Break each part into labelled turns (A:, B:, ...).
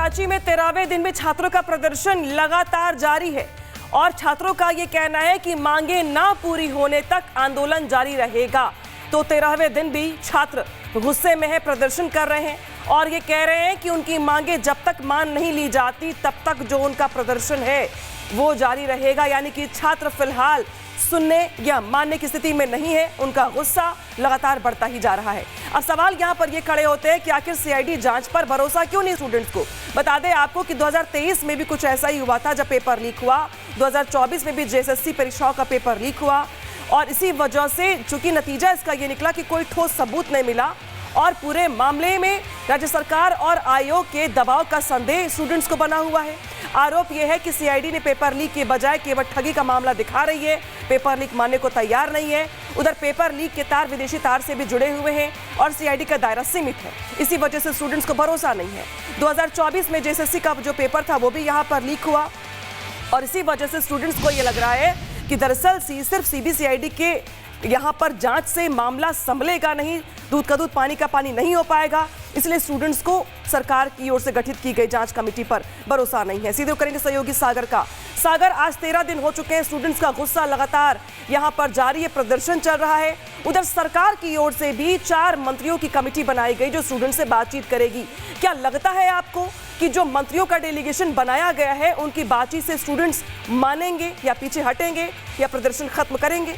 A: रांची में 13वें दिन भी छात्रों का प्रदर्शन लगातार जारी है और छात्रों का ये कहना है कि मांगे ना पूरी होने तक आंदोलन जारी रहेगा। तो 13वें दिन भी छात्र गुस्से में है, प्रदर्शन कर रहे हैं और ये कह रहे हैं कि उनकी मांगे जब तक मान नहीं ली जाती तब तक जो उनका प्रदर्शन है वो जारी रहेगा। यानी कि छात्र फिलहाल सुनने या मानने की स्थिति में नहीं है, उनका गुस्सा लगातार बढ़ता ही जा रहा है। अब सवाल यहाँ पर ये खड़े होते हैं कि आखिर सीआईडी जांच पर भरोसा क्यों नहीं स्टूडेंट्स को। बता दें आपको कि 2023 में भी कुछ ऐसा ही हुआ था जब पेपर लीक हुआ, 2024 में भी जेएसएससी परीक्षाओं का पेपर लीक हुआ और इसी वजह से चूंकि नतीजा इसका ये निकला कि कोई ठोस सबूत नहीं मिला और पूरे मामले में राज्य सरकार और आयोग के दबाव का संदेह स्टूडेंट्स को बना हुआ है। आरोप यह है कि सीआईडी ने पेपर लीक के बजाय केवल ठगी का मामला दिखा रही है, पेपर लीक मानने को तैयार नहीं है। उधर पेपर लीक के तार विदेशी तार से भी जुड़े हुए हैं और सीआईडी का दायरा सीमित है, इसी वजह से स्टूडेंट्स को भरोसा नहीं है। 2024 में जेएसएससी का जो पेपर था वो भी यहाँ पर लीक हुआ और इसी वजह से स्टूडेंट्स को ये लग रहा है कि दरअसल सिर्फ सीबीसीआईडी के यहाँ पर जांच से मामला संभलेगा नहीं, दूध का दूध पानी का पानी नहीं हो पाएगा। इसलिए स्टूडेंट्स को सरकार की ओर से गठित की गई जांच कमेटी पर भरोसा नहीं है। सीधे करेंगे सहयोगी सागर का। सागर, आज 13 दिन हो चुके हैं, स्टूडेंट्स का गुस्सा लगातार यहाँ पर जारी है, प्रदर्शन चल रहा है। उधर सरकार की ओर से भी 4 मंत्रियों की कमेटी बनाई गई जो स्टूडेंट से बातचीत करेगी। क्या लगता है आपको कि जो मंत्रियों का डेलीगेशन बनाया गया है उनकी बातचीत से स्टूडेंट्स मानेंगे या पीछे हटेंगे या प्रदर्शन खत्म करेंगे?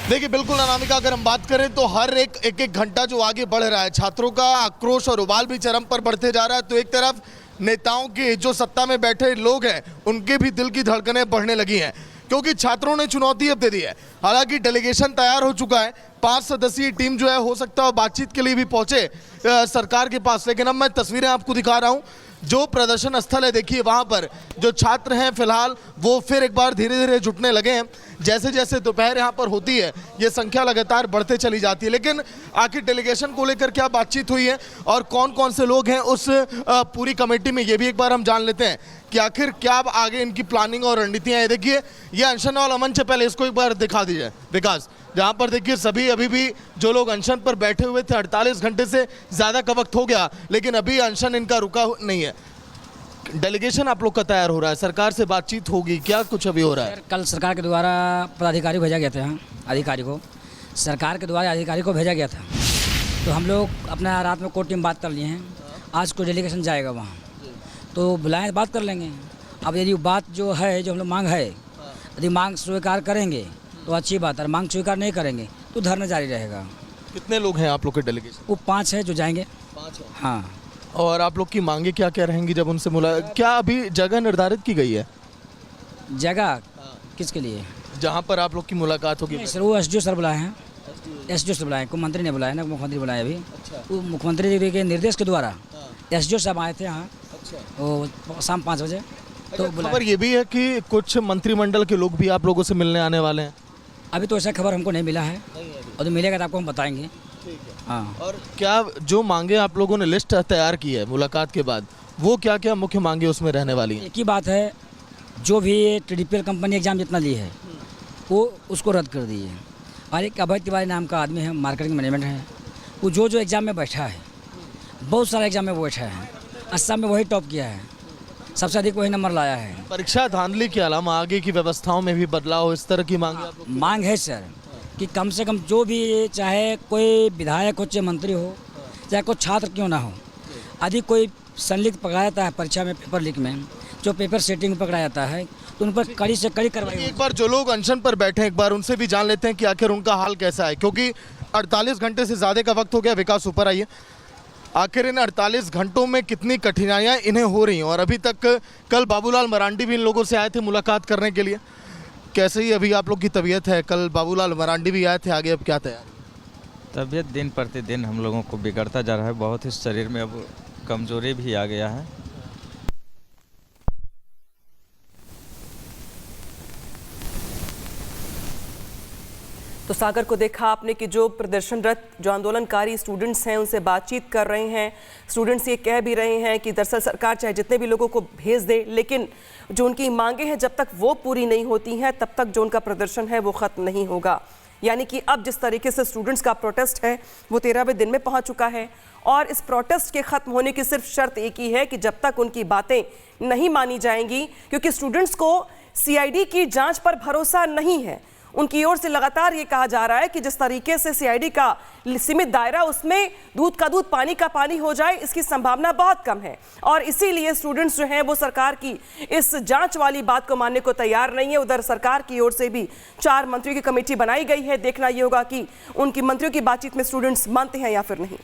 B: देखिए बिल्कुल अनामिका, अगर हम बात करें तो हर एक घंटा जो आगे बढ़ रहा है, छात्रों का आक्रोश और उबाल भी चरम पर बढ़ते जा रहा है। तो एक तरफ नेताओं के जो सत्ता में बैठे लोग हैं उनके भी दिल की धड़कनें बढ़ने लगी हैं क्योंकि छात्रों ने चुनौती अब दे दी है। हालांकि डेलीगेशन तैयार हो चुका है, 5 सदस्यीय टीम जो है हो सकता है बातचीत के लिए भी पहुंचे सरकार के पास। लेकिन अब मैं तस्वीरें आपको दिखा रहा हूं, जो प्रदर्शन स्थल है देखिए वहां पर जो छात्र हैं फिलहाल वो फिर एक बार धीरे धीरे जुटने लगे हैं। जैसे जैसे दोपहर यहाँ पर होती है ये संख्या लगातार बढ़ते चली जाती है। लेकिन आखिर डेलीगेशन को लेकर क्या बातचीत हुई है और कौन कौन से लोग हैं उस पूरी कमेटी में, ये भी एक बार हम जान लेते हैं कि आखिर क्या आगे इनकी प्लानिंग और रणनीतियाँ हैं। देखिए ये अनशन और मंच है, पहले इसको एक बार दिखा दीजिए विकास, जहाँ पर देखिए सभी अभी भी जो लोग अनशन पर बैठे हुए थे 48 घंटे से ज़्यादा का वक्त हो गया लेकिन अभी अनशन इनका रुका नहीं है। डेलीगेशन आप लोग का तैयार हो रहा है, सरकार से बातचीत होगी, क्या कुछ अभी हो रहा है?
C: कल सरकार के द्वारा पदाधिकारी भेजा गया था, यहाँ अधिकारी को सरकार के द्वारा अधिकारी को भेजा गया था। तो हम लोग अपना रात में कोर्ट टीम बात कर लिए हैं, आज को डेलीगेशन जाएगा वहाँ तो बुलाएं बात कर लेंगे। अब यदि बात जो है जो हम लोग मांग है, यदि मांग स्वीकार करेंगे तो अच्छी बात है, मांग स्वीकार नहीं करेंगे तो धरना जारी रहेगा।
B: कितने लोग हैं आप लोग के डेलीगेशन?
C: वो 5 है जो जाएंगे।
B: 5 है।
C: हाँ।
B: और आप लोग की मांगे क्या क्या रहेंगी जब उनसे क्या अभी जगह निर्धारित की गई है?
C: जगह किसके लिए?
B: जहाँ पर आप लोग की मुलाकात होगी?
C: सर वो एसडीओ सर बुलाए हैं, एसडीओ सर बुलाए, को मंत्री ने बुलाया ना, मुख्यमंत्री बुलाए अभी। वो मुख्यमंत्री जी के निर्देश के द्वारा एसडीओ साहब आए थे यहाँ वो शाम 5 बजे। तो
B: खबर ये भी है कि कुछ मंत्रिमंडल के लोग भी आप लोगों से मिलने आने वाले हैं?
C: अभी तो ऐसा खबर हमको नहीं मिला है और तो मिलेगा तो आपको हम बताएंगे। हाँ।
B: और क्या जो मांगे आप लोगों ने लिस्ट तैयार की है मुलाकात के बाद, वो क्या क्या मुख्य मांगे उसमें रहने वाली हैं?
C: एक ही बात है, जो भी TDPL कंपनी एग्जाम जितना ली है वो उसको रद्द कर दी है। और एक अभय तिवारी नाम का आदमी है, मार्केटिंग मैनेजमेंट है, वो जो एग्ज़ाम में बैठा है, बहुत सारे एग्जाम में वो बैठा है, असम में वही टॉप किया है, सबसे अधिक वही नंबर लाया है।
B: परीक्षा धांधली के अलावा आगे की व्यवस्थाओं में भी बदलाव, इस तरह की
C: मांग है सर कि कम से कम जो भी, चाहे कोई विधायक हो, चाहे मंत्री हो, चाहे कोई छात्र क्यों ना हो, यदि कोई संलिप्त पकड़ा जाता है परीक्षा में, पेपर लीक में, जो पेपर सेटिंग पकड़ा जाता है तो उन पर कड़ी से कड़ी कार्रवाई।
B: एक बार जो लोग अनशन पर बैठे हैं एक बार उनसे भी जान लेते हैं कि आखिर उनका हाल कैसा है, क्योंकि 48 घंटे से ज़्यादा का वक्त हो गया। विकास ऊपर आइए, आखिर इन 48 घंटों में कितनी कठिनाइयाँ इन्हें हो रही हैं और अभी तक कल बाबूलाल मरांडी भी इन लोगों से आए थे मुलाकात करने के लिए। कैसे ही अभी आप लोग की तबीयत है? कल बाबूलाल मरांडी भी आए थे, आगे अब क्या तैयार?
D: तबीयत दिन प्रतिदिन हम लोगों को बिगड़ता जा रहा है, बहुत ही शरीर में अब कमजोरी भी आ गया है।
A: तो सागर को देखा आपने कि जो प्रदर्शनरत, जो आंदोलनकारी स्टूडेंट्स हैं उनसे बातचीत कर रहे हैं। स्टूडेंट्स ये कह भी रहे हैं कि दरअसल सरकार चाहे जितने भी लोगों को भेज दे लेकिन जो उनकी मांगे हैं जब तक वो पूरी नहीं होती हैं तब तक जो उनका प्रदर्शन है वो ख़त्म नहीं होगा। यानी कि अब जिस तरीके से स्टूडेंट्स का प्रोटेस्ट है वो 13वें दिन में पहुंच चुका है और इस प्रोटेस्ट के खत्म होने की सिर्फ शर्त एक ही है कि जब तक उनकी बातें नहीं मानी जाएंगी, क्योंकि स्टूडेंट्स को सीआईडी की जांच पर भरोसा नहीं है। उनकी ओर से लगातार ये कहा जा रहा है कि जिस तरीके से सीआईडी का सीमित दायरा, उसमें दूध का दूध पानी का पानी हो जाए, इसकी संभावना बहुत कम है और इसीलिए स्टूडेंट्स जो हैं वो सरकार की इस जांच वाली बात को मानने को तैयार नहीं है। उधर सरकार की ओर से भी 4 मंत्रियों की कमेटी बनाई गई है। देखना ये होगा कि उनकी मंत्रियों की बातचीत में स्टूडेंट्स मानते हैं या फिर नहीं।